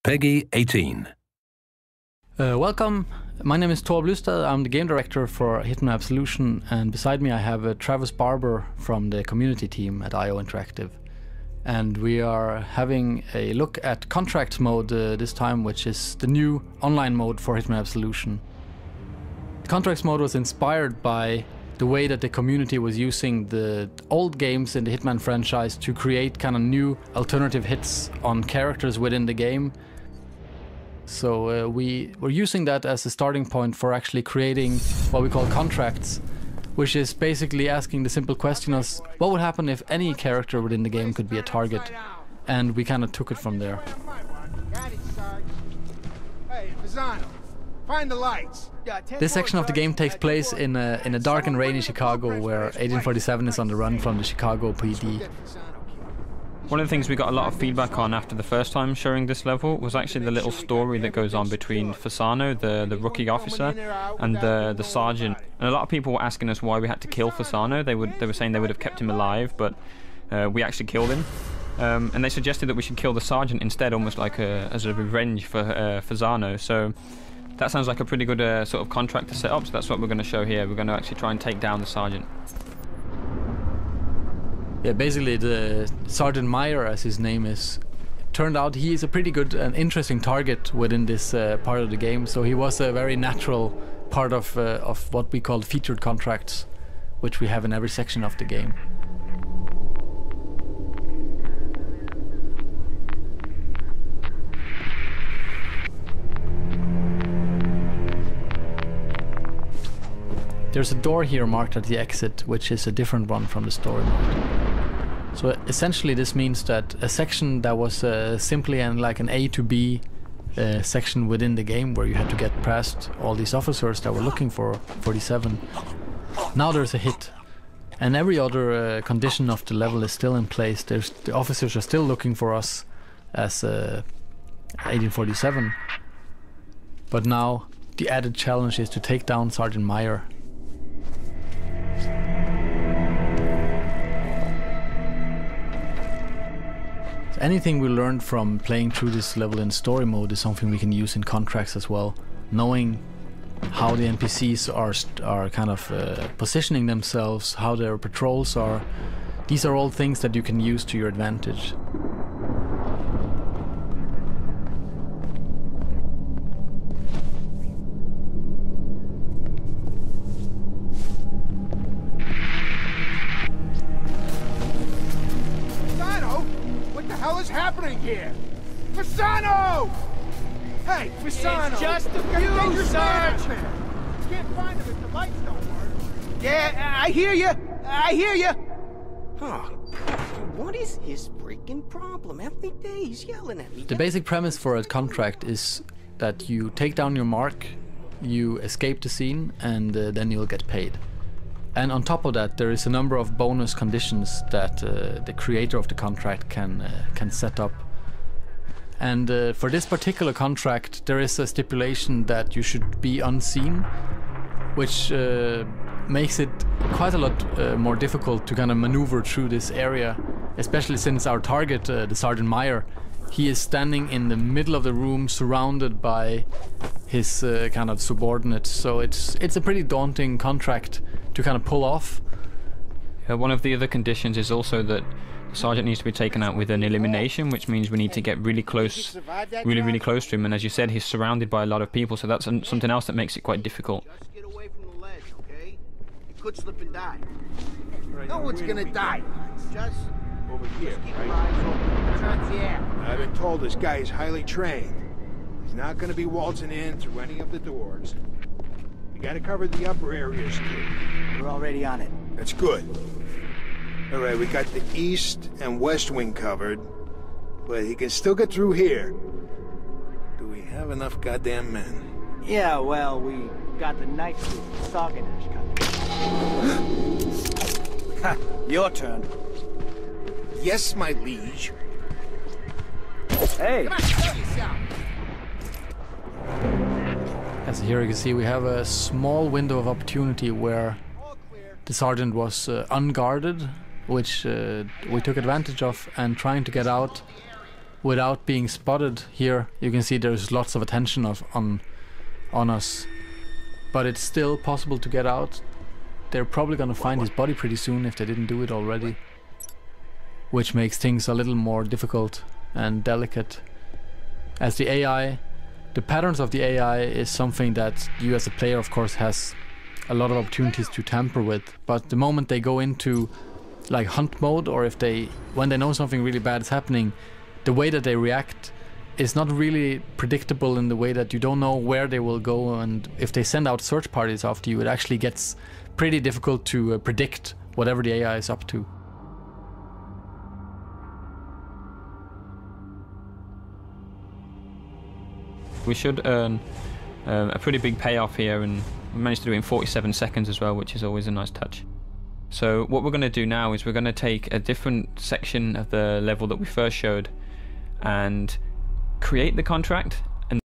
Peggy 18. Welcome, my name is Thor Blustad. I'm the game director for Hitman Absolution, and beside me I have Travis Barber from the community team at IO Interactive. And we are having a look at Contracts mode this time, which is the new online mode for Hitman Absolution. The Contracts mode was inspired by the way that the community was using the old games in the Hitman franchise to create kind of new alternative hits on characters within the game. So we were using that as a starting point for actually creating what we call contracts, which is basically asking the simple question of what would happen if any character within the game could be a target, and we kind of took it from there. Find the lights. This section of the game takes place in a dark and rainy Chicago, where Agent 47 is on the run from the Chicago PD. One of the things we got a lot of feedback on after the first time showing this level was actually the little story that goes on between Fasano, the rookie officer, and the sergeant. And a lot of people were asking us why we had to kill Fasano. They were saying they would have kept him alive, but we actually killed him. And they suggested that we should kill the sergeant instead, almost like as a revenge for Fasano. So that sounds like a pretty good sort of contract to set up, so that's what we're going to show here. We're going to actually try and take down the sergeant. Yeah, basically the Sergeant Meyer, as his name is, turned out he is a pretty good and interesting target within this part of the game, so he was a very natural part of what we call featured contracts, which we have in every section of the game. There's a door here marked at the exit, which is a different one from the story mode. So essentially this means that a section that was simply like an A to B section within the game, where you had to get past all these officers that were looking for 47, now there's a hit. And every other condition of the level is still in place. The officers are still looking for us as Agent 47. But now the added challenge is to take down Sergeant Meyer. Anything we learned from playing through this level in story mode is something we can use in contracts as well. Knowing how the NPCs are kind of positioning themselves, how their patrols are. These are all things that you can use to your advantage. What the hell is happening here? Fasano! Hey, Fasano! It's just a few, Sarge! Can't find him if the lights don't work. Yeah, I hear you! I hear you! Huh. What is his freaking problem? Every day he's yelling at me. The basic premise for a contract is that you take down your mark, you escape the scene, and then you'll get paid. And on top of that, there is a number of bonus conditions that the creator of the contract can set up. And for this particular contract, there is a stipulation that you should be unseen, which makes it quite a lot more difficult to kind of maneuver through this area, especially since our target, the Sergeant Meyer, he is standing in the middle of the room surrounded by his kind of subordinates. So it's a pretty daunting contract to kind of pull off. One of the other conditions is also that the sergeant needs to be taken out with an elimination, which means we need to get really close to him. And as you said, he's surrounded by a lot of people, so that's something else that makes it quite difficult. Just get away from the ledge, okay? You could slip and die. No one's gonna die. Just over here, keep your eyes open. Yeah. I've been told this guy is highly trained. He's not gonna be waltzing in through any of the doors. We gotta cover the upper areas too. We're already on it. That's good. All right, we got the east and west wing covered, but he can still get through here. Do we have enough goddamn men? Yeah, well, we got the night crew Saganers coming. Your turn. Yes, my liege. Hey! Come on, show yourself. As here you can see, we have a small window of opportunity where the sergeant was unguarded, which we took advantage of, and trying to get out without being spotted here. You can see there's lots of attention on us, but it's still possible to get out. They're probably gonna find his body pretty soon if they didn't do it already, which makes things a little more difficult and delicate. As the patterns of the AI is something that you as a player of course has a lot of opportunities to tamper with, but the moment they go into like hunt mode, or when they know something really bad is happening, the way that they react is not really predictable in the way that you don't know where they will go, and if they send out search parties after you, it actually gets pretty difficult to predict whatever the AI is up to. We should earn a pretty big payoff here, and we managed to do it in 47 seconds as well, which is always a nice touch. So what we're going to do now is we're going to take a different section of the level that we first showed and create the contract